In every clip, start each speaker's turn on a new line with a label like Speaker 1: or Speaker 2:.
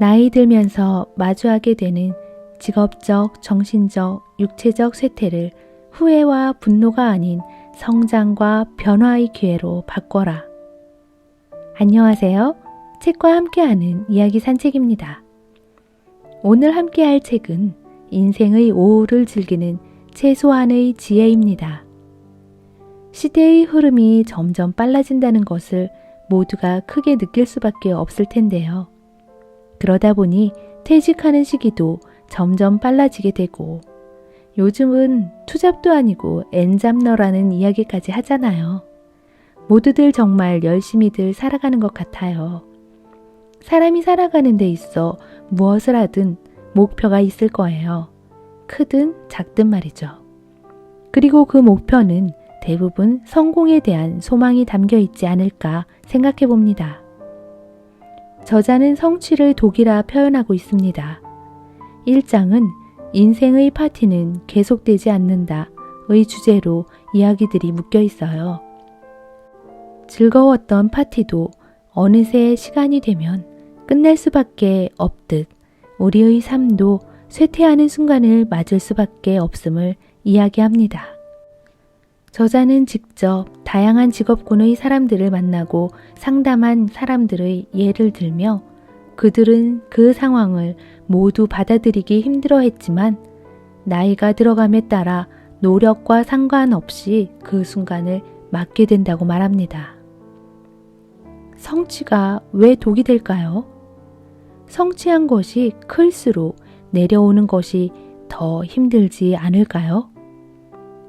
Speaker 1: 나이 들면서 마주하게 되는 직업적, 정신적, 육체적 쇠퇴를 후회와 분노가 아닌 성장과 변화의 기회로 바꿔라. 안녕하세요. 책과 함께하는 이야기 산책입니다. 오늘 함께할 책은 인생의 오후를 즐기는 최소한의 지혜입니다. 시대의 흐름이 점점 빨라진다는 것을 모두가 크게 느낄 수밖에 없을 텐데요. 그러다 보니 퇴직하는 시기도 점점 빨라지게 되고 요즘은 투잡도 아니고 엔잡러라는 이야기까지 하잖아요. 모두들 정말 열심히들 살아가는 것 같아요. 사람이 살아가는 데 있어 무엇을 하든 목표가 있을 거예요. 크든 작든 말이죠. 그리고 그 목표는 대부분 성공에 대한 소망이 담겨 있지 않을까 생각해 봅니다. 저자는 성취를 독이라 표현하고 있습니다. 1장은 인생의 파티는 계속되지 않는다의 주제로 이야기들이 묶여 있어요. 즐거웠던 파티도 어느새 시간이 되면 끝날 수밖에 없듯 우리의 삶도 쇠퇴하는 순간을 맞을 수밖에 없음을 이야기합니다. 저자는 직접 다양한 직업군의 사람들을 만나고 상담한 사람들의 예를 들며 그들은 그 상황을 모두 받아들이기 힘들어했지만 나이가 들어감에 따라 노력과 상관없이 그 순간을 맞게 된다고 말합니다. 성취가 왜 독이 될까요? 성취한 것이 클수록 내려오는 것이 더 힘들지 않을까요?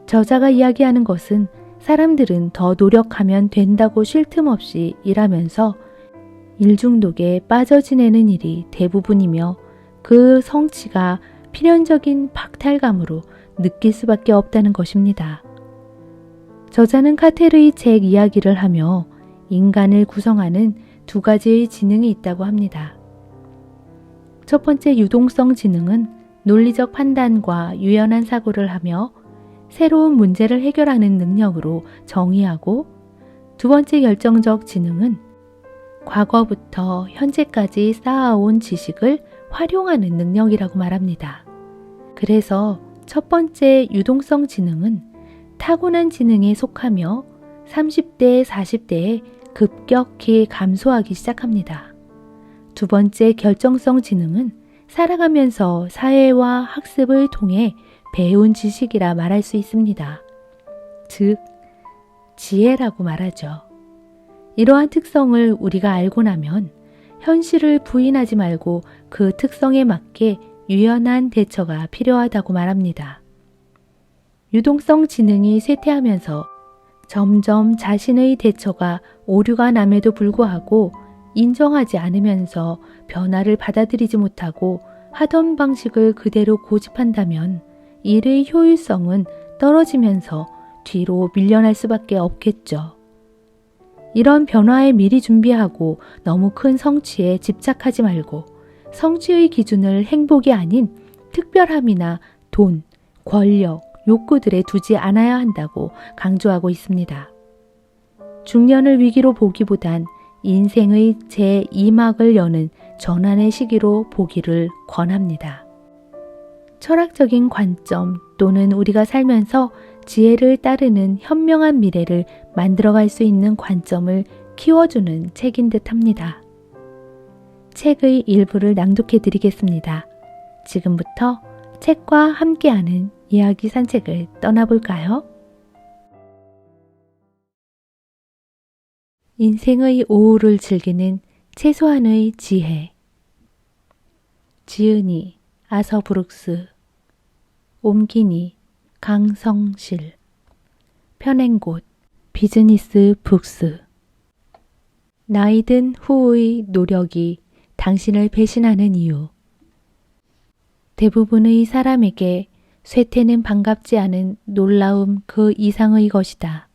Speaker 1: 저자가 이야기하는 것은 사람들은 더 노력하면 된다고 쉴 틈 없이 일하면서 일중독에 빠져 지내는 일이 대부분이며 그 성취가 필연적인 박탈감으로 느낄 수밖에 없다는 것입니다. 저자는 카텔의 책 이야기를 하며 인간을 구성하는 두 가지의 지능이 있다고 합니다. 첫 번째 유동성 지능은 논리적 판단과 유연한 사고를 하며 새로운 문제를 해결하는 능력으로 정의하고 두 번째 결정적 지능은 과거부터 현재까지 쌓아온 지식을 활용하는 능력이라고 말합니다. 그래서 첫 번째 유동성 지능은 타고난 지능에 속하며 30대, 40대에 급격히 감소하기 시작합니다. 두 번째 결정성 지능은 살아가면서 사회와 학습을 통해 배운 지식이라 말할 수 있습니다. 즉, 지혜라고 말하죠. 이러한 특성을 우리가 알고 나면 현실을 부인하지 말고 그 특성에 맞게 유연한 대처가 필요하다고 말합니다. 유동성 지능이 쇠퇴하면서 점점 자신의 대처가 오류가 남에도 불구하고 인정하지 않으면서 변화를 받아들이지 못하고 하던 방식을 그대로 고집한다면 일의 효율성은 떨어지면서 뒤로 밀려날 수밖에 없겠죠. 이런 변화에 미리 준비하고 너무 큰 성취에 집착하지 말고 성취의 기준을 행복이 아닌 특별함이나 돈, 권력, 욕구들에 두지 않아야 한다고 강조하고 있습니다. 중년을 위기로 보기보단 인생의 제2막을 여는 전환의 시기로 보기를 권합니다. 철학적인 관점 또는 우리가 살면서 지혜를 따르는 현명한 미래를 만들어갈 수 있는 관점을 키워주는 책인 듯 합니다. 책의 일부를 낭독해 드리겠습니다. 지금부터 책과 함께하는 이야기 산책을 떠나볼까요? 인생의 오후를 즐기는 최소한의 지혜. 지은이 아서 브룩스, 옮기니 강성실, 편행곳 비즈니스 북스. 나이든 후의 노력이 당신을 배신하는 이유. 대부분의 사람에게 쇠퇴는 반갑지 않은 놀라움 그 이상의 것이다.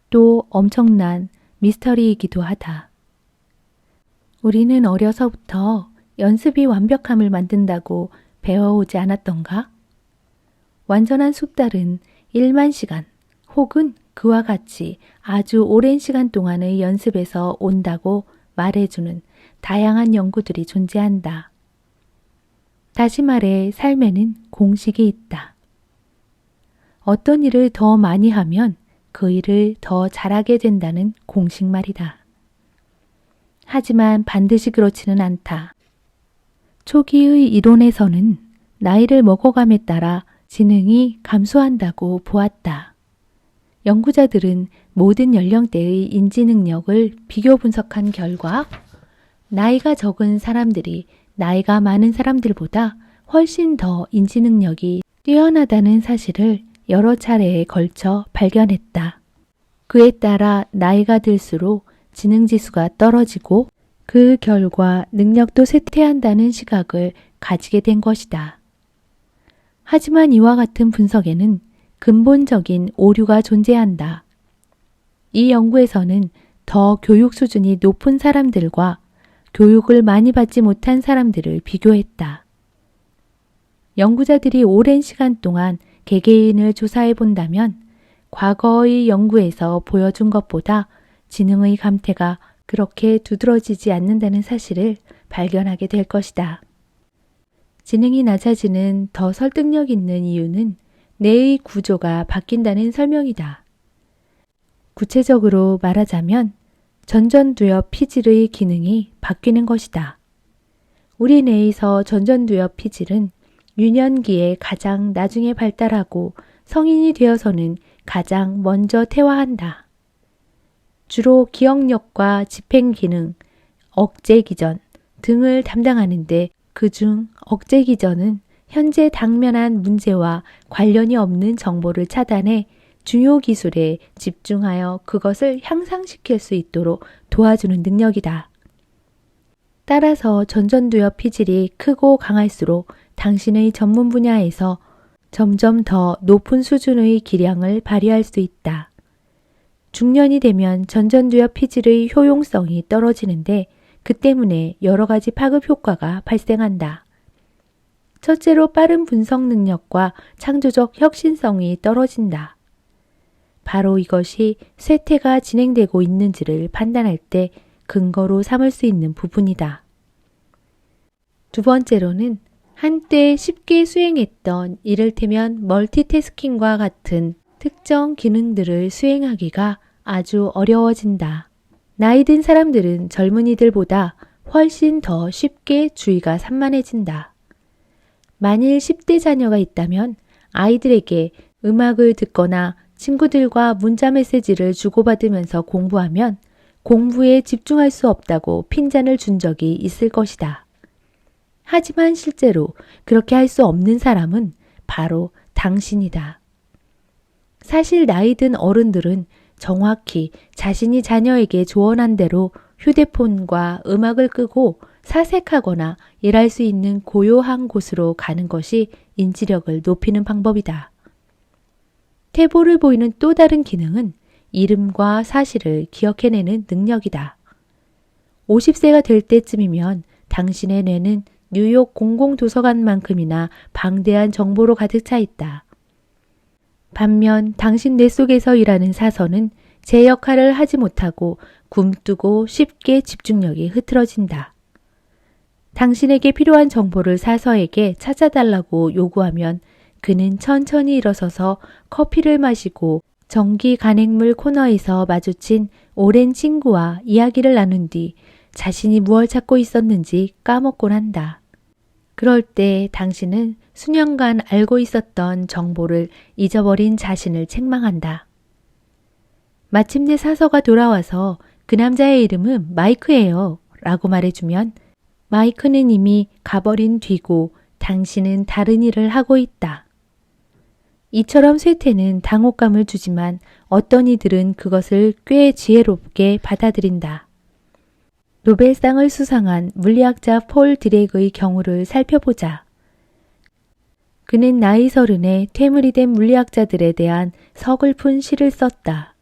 Speaker 1: 또 엄청난 미스터리이기도 하다. 우리는 어려서부터 연습이 완벽함을 만든다고 배워오지 않았던가? 완전한 숙달은 1만 시간 혹은 그와 같이 아주 오랜 시간 동안의 연습에서 온다고 말해주는 다양한 연구들이 존재한다. 다시 말해 삶에는 공식이 있다. 어떤 일을 더 많이 하면 그 일을 더 잘하게 된다는 공식 말이다. 하지만 반드시 그렇지는 않다. 초기의 이론에서는 나이를 먹어감에 따라 지능이 감소한다고 보았다. 연구자들은 모든 연령대의 인지 능력을 비교 분석한 결과 나이가 적은 사람들이 나이가 많은 사람들보다 훨씬 더 인지 능력이 뛰어나다는 사실을 여러 차례에 걸쳐 발견했다. 그에 따라 나이가 들수록 지능 지수가 떨어지고 그 결과 능력도 쇠퇴한다는 시각을 가지게 된 것이다. 하지만 이와 같은 분석에는 근본적인 오류가 존재한다. 이 연구에서는 더 교육 수준이 높은 사람들과 교육을 많이 받지 못한 사람들을 비교했다. 연구자들이 오랜 시간 동안 개개인을 조사해 본다면 과거의 연구에서 보여준 것보다 지능의 감퇴가 그렇게 두드러지지 않는다는 사실을 발견하게 될 것이다. 지능이 낮아지는 더 설득력 있는 이유는 뇌의 구조가 바뀐다는 설명이다. 구체적으로 말하자면 전전두엽 피질의 기능이 바뀌는 것이다. 우리 뇌에서 전전두엽 피질은 유년기에 가장 나중에 발달하고 성인이 되어서는 가장 먼저 퇴화한다. 주로 기억력과 집행기능, 억제기전 등을 담당하는데 그중 억제기전은 현재 당면한 문제와 관련이 없는 정보를 차단해 중요 기술에 집중하여 그것을 향상시킬 수 있도록 도와주는 능력이다. 따라서 전전두엽 피질이 크고 강할수록 당신의 전문 분야에서 점점 더 높은 수준의 기량을 발휘할 수 있다. 중년이 되면 전전두엽 피질의 효용성이 떨어지는데 그 때문에 여러 가지 파급 효과가 발생한다. 첫째로 빠른 분석 능력과 창조적 혁신성이 떨어진다. 바로 이것이 쇠퇴가 진행되고 있는지를 판단할 때 근거로 삼을 수 있는 부분이다. 두 번째로는 한때 쉽게 수행했던 이를테면 멀티태스킹과 같은 특정 기능들을 수행하기가 아주 어려워진다. 나이 든 사람들은 젊은이들보다 훨씬 더 쉽게 주의가 산만해진다. 만일 10대 자녀가 있다면 아이들에게 음악을 듣거나 친구들과 문자 메시지를 주고받으면서 공부하면 공부에 집중할 수 없다고 핀잔을 준 적이 있을 것이다. 하지만 실제로 그렇게 할 수 없는 사람은 바로 당신이다. 사실 나이 든 어른들은 정확히 자신이 자녀에게 조언한 대로 휴대폰과 음악을 끄고 사색하거나 일할 수 있는 고요한 곳으로 가는 것이 인지력을 높이는 방법이다. 태보를 보이는 또 다른 기능은 이름과 사실을 기억해내는 능력이다. 50세가 될 때쯤이면 당신의 뇌는 뉴욕 공공도서관만큼이나 방대한 정보로 가득 차 있다. 반면 당신 뇌 속에서 일하는 사선은 제 역할을 하지 못하고 굼뜨고 쉽게 집중력이 흐트러진다. 당신에게 필요한 정보를 사서에게 찾아달라고 요구하면 그는 천천히 일어서서 커피를 마시고 전기 간행물 코너에서 마주친 오랜 친구와 이야기를 나눈 뒤 자신이 무얼 찾고 있었는지 까먹곤 한다. 그럴 때 당신은 수년간 알고 있었던 정보를 잊어버린 자신을 책망한다. 마침내 사서가 돌아와서 그 남자의 이름은 마이크예요 라고 말해주면 마이크는 이미 가버린 뒤고 당신은 다른 일을 하고 있다. 이처럼 쇠퇴는 당혹감을 주지만 어떤 이들은 그것을 꽤 지혜롭게 받아들인다. 노벨상을 수상한 물리학자 폴 디렉의 경우를 살펴보자. 그는 나이 30에 퇴물이 된 물리학자들에 대한 서글픈 시를 썼다.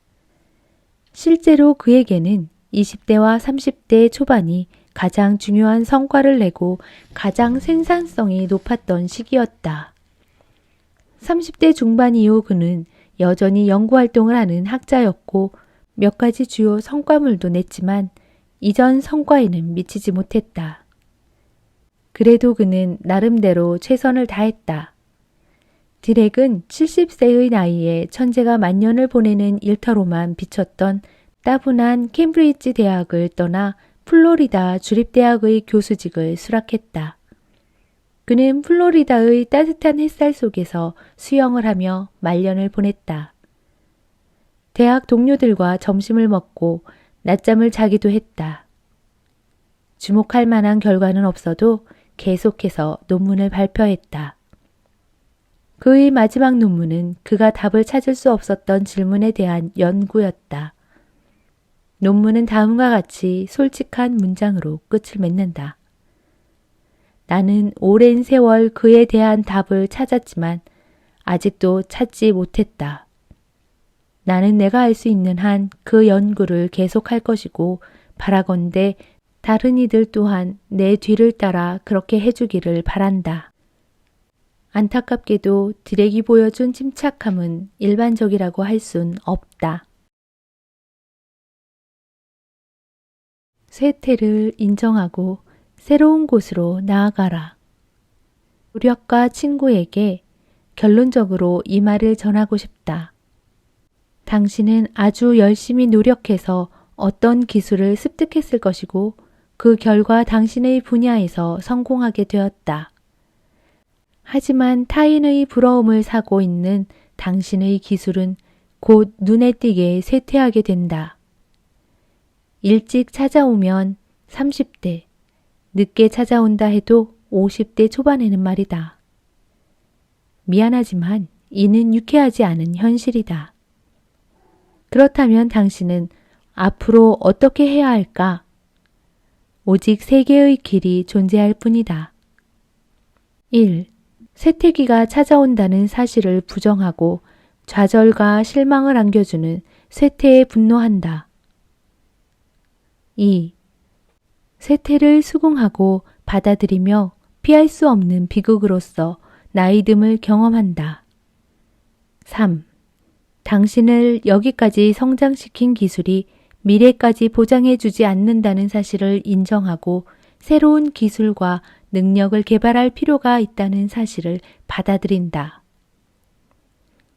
Speaker 1: 실제로 그에게는 20대와 30대 초반이 가장 중요한 성과를 내고 가장 생산성이 높았던 시기였다. 30대 중반 이후 그는 여전히 연구활동을 하는 학자였고 몇 가지 주요 성과물도 냈지만 이전 성과에는 미치지 못했다. 그래도 그는 나름대로 최선을 다했다. 디렉은 70세의 나이에 천재가 만년을 보내는 일터로만 비쳤던 따분한 캠브리지 대학을 떠나 플로리다 주립대학의 교수직을 수락했다. 그는 플로리다의 따뜻한 햇살 속에서 수영을 하며 말년을 보냈다. 대학 동료들과 점심을 먹고 낮잠을 자기도 했다. 주목할 만한 결과는 없어도 계속해서 논문을 발표했다. 그의 마지막 논문은 그가 답을 찾을 수 없었던 질문에 대한 연구였다. 논문은 다음과 같이 솔직한 문장으로 끝을 맺는다. 나는 오랜 세월 그에 대한 답을 찾았지만 아직도 찾지 못했다. 나는 내가 할 수 있는 한 그 연구를 계속할 것이고 바라건대 다른 이들 또한 내 뒤를 따라 그렇게 해주기를 바란다. 안타깝게도 디렉이 보여준 침착함은 일반적이라고 할 순 없다. 쇠퇴를 인정하고 새로운 곳으로 나아가라. 우력과 친구에게 결론적으로 이 말을 전하고 싶다. 당신은 아주 열심히 노력해서 어떤 기술을 습득했을 것이고 그 결과 당신의 분야에서 성공하게 되었다. 하지만 타인의 부러움을 사고 있는 당신의 기술은 곧 눈에 띄게 쇠퇴하게 된다. 일찍 찾아오면 30대, 늦게 찾아온다 해도 50대 초반에는 말이다. 미안하지만 이는 유쾌하지 않은 현실이다. 그렇다면 당신은 앞으로 어떻게 해야 할까? 오직 세 개의 길이 존재할 뿐이다. 1. 쇠퇴기가 찾아온다는 사실을 부정하고 좌절과 실망을 안겨주는 쇠퇴에 분노한다. 2. 쇠퇴를 수긍하고 받아들이며 피할 수 없는 비극으로서 나이듦을 경험한다. 3. 당신을 여기까지 성장시킨 기술이 미래까지 보장해주지 않는다는 사실을 인정하고 새로운 기술과 능력을 개발할 필요가 있다는 사실을 받아들인다.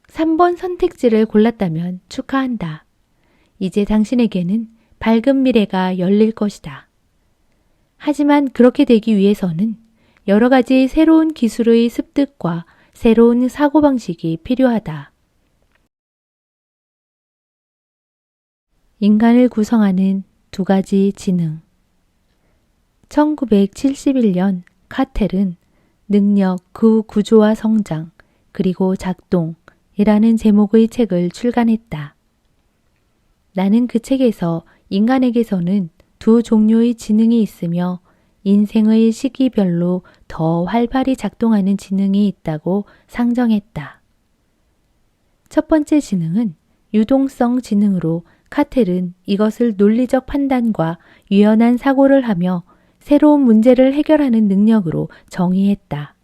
Speaker 1: 3번 선택지를 골랐다면 축하한다. 이제 당신에게는 밝은 미래가 열릴 것이다. 하지만 그렇게 되기 위해서는 여러 가지 새로운 기술의 습득과 새로운 사고방식이 필요하다. 인간을 구성하는 두 가지 지능. 1971년 카텔은 능력, 그 구조와 성장, 그리고 작동이라는 제목의 책을 출간했다. 나는 그 책에서 인간에게서는 두 종류의 지능이 있으며 인생의 시기별로 더 활발히 작동하는 지능이 있다고 상정했다. 첫 번째 지능은 유동성 지능으로 카텔은 이것을 논리적 판단과 유연한 사고를 하며 새로운 문제를 해결하는 능력으로 정의했다.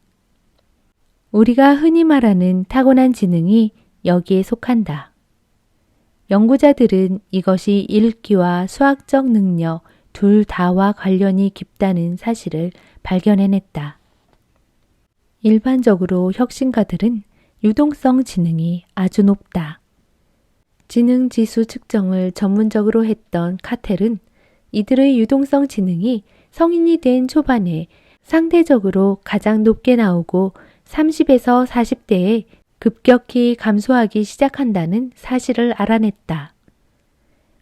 Speaker 1: 우리가 흔히 말하는 타고난 지능이 여기에 속한다. 연구자들은 이것이 읽기와 수학적 능력 둘 다와 관련이 깊다는 사실을 발견해냈다. 일반적으로 혁신가들은 유동성 지능이 아주 높다. 지능 지수 측정을 전문적으로 했던 카텔은 이들의 유동성 지능이 성인이 된 초반에 상대적으로 가장 높게 나오고 30에서 40대에 급격히 감소하기 시작한다는 사실을 알아냈다.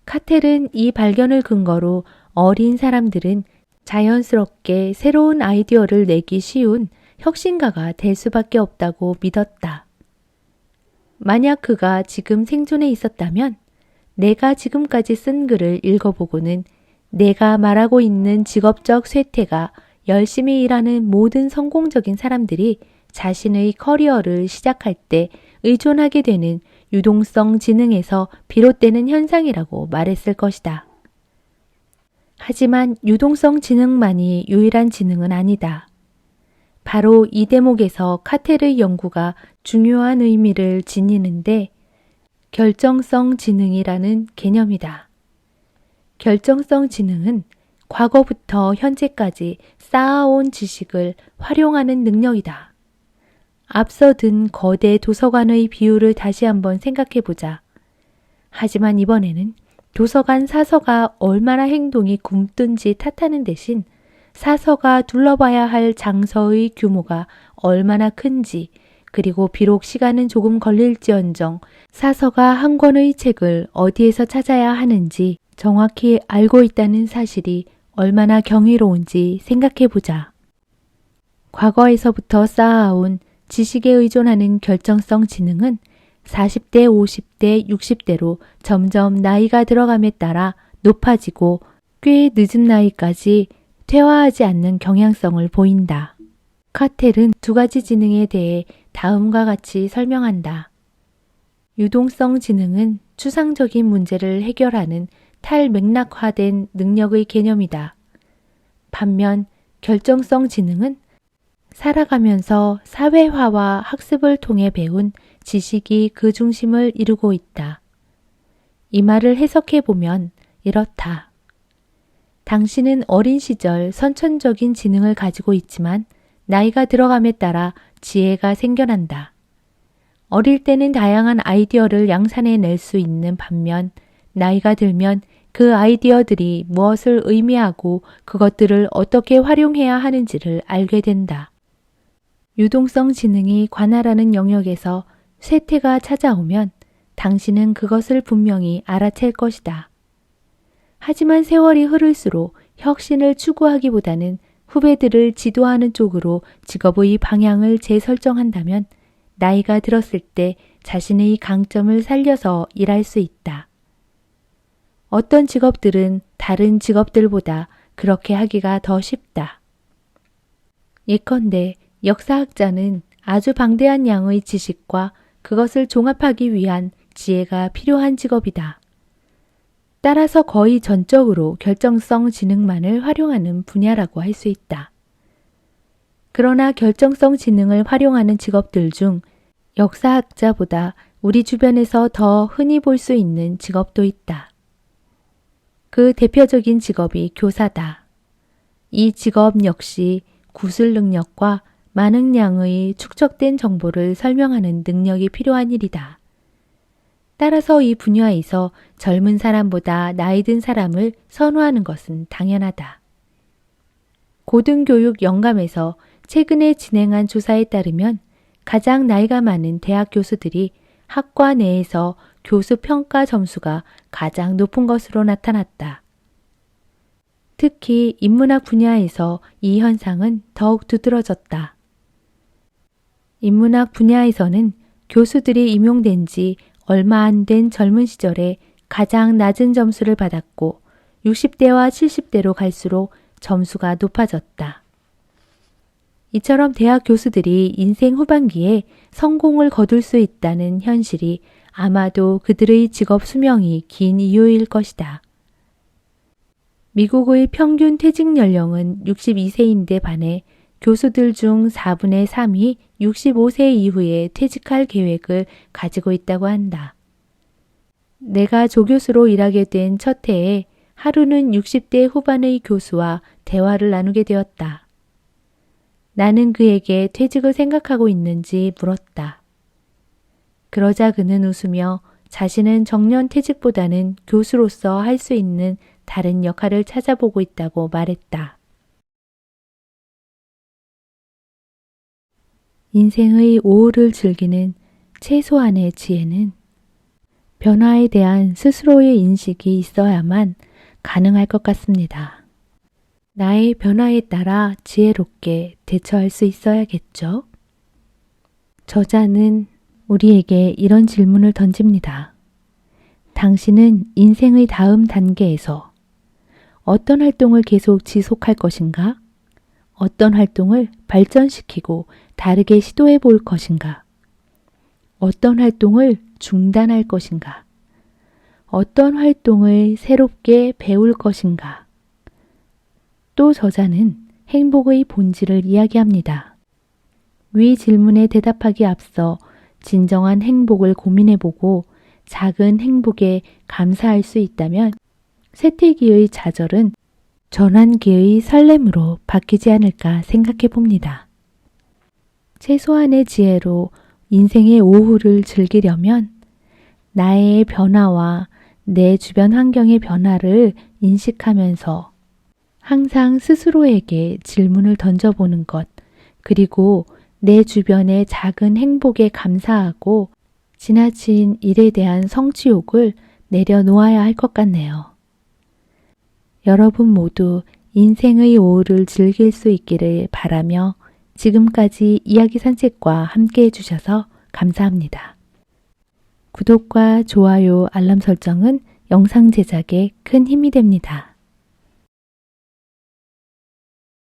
Speaker 1: 카텔은 이 발견을 근거로 어린 사람들은 자연스럽게 새로운 아이디어를 내기 쉬운 혁신가가 될 수밖에 없다고 믿었다. 만약 그가 지금 생존해 있었다면 내가 지금까지 쓴 글을 읽어보고는 내가 말하고 있는 직업적 쇠퇴가 열심히 일하는 모든 성공적인 사람들이 자신의 커리어를 시작할 때 의존하게 되는 유동성 지능에서 비롯되는 현상이라고 말했을 것이다. 하지만 유동성 지능만이 유일한 지능은 아니다. 바로 이 대목에서 카텔의 연구가 중요한 의미를 지니는데 결정성 지능이라는 개념이다. 결정성 지능은 과거부터 현재까지 쌓아온 지식을 활용하는 능력이다. 앞서 든 거대 도서관의 비유를 다시 한번 생각해보자. 하지만 이번에는 도서관 사서가 얼마나 행동이 굼뜬지 탓하는 대신 사서가 둘러봐야 할 장서의 규모가 얼마나 큰지, 그리고 비록 시간은 조금 걸릴지언정 사서가 한 권의 책을 어디에서 찾아야 하는지 정확히 알고 있다는 사실이 얼마나 경이로운지 생각해보자. 과거에서부터 쌓아온 지식에 의존하는 결정성 지능은 40대, 50대, 60대로 점점 나이가 들어감에 따라 높아지고 꽤 늦은 나이까지 퇴화하지 않는 경향성을 보인다. 카텔은 두 가지 지능에 대해 다음과 같이 설명한다. 유동성 지능은 추상적인 문제를 해결하는 탈맥락화된 능력의 개념이다. 반면 결정성 지능은 살아가면서 사회화와 학습을 통해 배운 지식이 그 중심을 이루고 있다. 이 말을 해석해 보면 이렇다. 당신은 어린 시절 선천적인 지능을 가지고 있지만 나이가 들어감에 따라 지혜가 생겨난다. 어릴 때는 다양한 아이디어를 양산해낼 수 있는 반면 나이가 들면 그 아이디어들이 무엇을 의미하고 그것들을 어떻게 활용해야 하는지를 알게 된다. 유동성 지능이 관할하는 영역에서 쇠퇴가 찾아오면 당신은 그것을 분명히 알아챌 것이다. 하지만 세월이 흐를수록 혁신을 추구하기보다는 후배들을 지도하는 쪽으로 직업의 방향을 재설정한다면 나이가 들었을 때 자신의 강점을 살려서 일할 수 있다. 어떤 직업들은 다른 직업들보다 그렇게 하기가 더 쉽다. 예컨대 역사학자는 아주 방대한 양의 지식과 그것을 종합하기 위한 지혜가 필요한 직업이다. 따라서 거의 전적으로 결정성 지능만을 활용하는 분야라고 할 수 있다. 그러나 결정성 지능을 활용하는 직업들 중 역사학자보다 우리 주변에서 더 흔히 볼 수 있는 직업도 있다. 그 대표적인 직업이 교사다. 이 직업 역시 구술 능력과 많은 양의 축적된 정보를 설명하는 능력이 필요한 일이다. 따라서 이 분야에서 젊은 사람보다 나이 든 사람을 선호하는 것은 당연하다. 고등교육 영감에서 최근에 진행한 조사에 따르면 가장 나이가 많은 대학 교수들이 학과 내에서 교수 평가 점수가 가장 높은 것으로 나타났다. 특히 인문학 분야에서 이 현상은 더욱 두드러졌다. 인문학 분야에서는 교수들이 임용된 지 얼마 안 된 젊은 시절에 가장 낮은 점수를 받았고 60대와 70대로 갈수록 점수가 높아졌다. 이처럼 대학 교수들이 인생 후반기에 성공을 거둘 수 있다는 현실이 아마도 그들의 직업 수명이 긴 이유일 것이다. 미국의 평균 퇴직 연령은 62세인데 반해 교수들 중 4분의 3이 65세 이후에 퇴직할 계획을 가지고 있다고 한다. 내가 조교수로 일하게 된 첫 해에 하루는 60대 후반의 교수와 대화를 나누게 되었다. 나는 그에게 퇴직을 생각하고 있는지 물었다. 그러자 그는 웃으며 자신은 정년 퇴직보다는 교수로서 할 수 있는 다른 역할을 찾아보고 있다고 말했다. 인생의 오후를 즐기는 최소한의 지혜는 변화에 대한 스스로의 인식이 있어야만 가능할 것 같습니다. 나의 변화에 따라 지혜롭게 대처할 수 있어야겠죠? 저자는 우리에게 이런 질문을 던집니다. 당신은 인생의 다음 단계에서 어떤 활동을 계속 지속할 것인가? 어떤 활동을 발전시키고 다르게 시도해 볼 것인가? 어떤 활동을 중단할 것인가? 어떤 활동을 새롭게 배울 것인가? 또 저자는 행복의 본질을 이야기합니다. 위 질문에 대답하기 앞서 진정한 행복을 고민해보고 작은 행복에 감사할 수 있다면 쇠퇴기의 좌절은 전환기의 설렘으로 바뀌지 않을까 생각해 봅니다. 최소한의 지혜로 인생의 오후를 즐기려면 나의 변화와 내 주변 환경의 변화를 인식하면서 항상 스스로에게 질문을 던져보는 것, 그리고 내 주변의 작은 행복에 감사하고 지나친 일에 대한 성취욕을 내려놓아야 할 것 같네요. 여러분 모두 인생의 오후를 즐길 수 있기를 바라며 지금까지 이야기 산책과 함께 해주셔서 감사합니다. 구독과 좋아요, 알람 설정은 영상 제작에 큰 힘이 됩니다.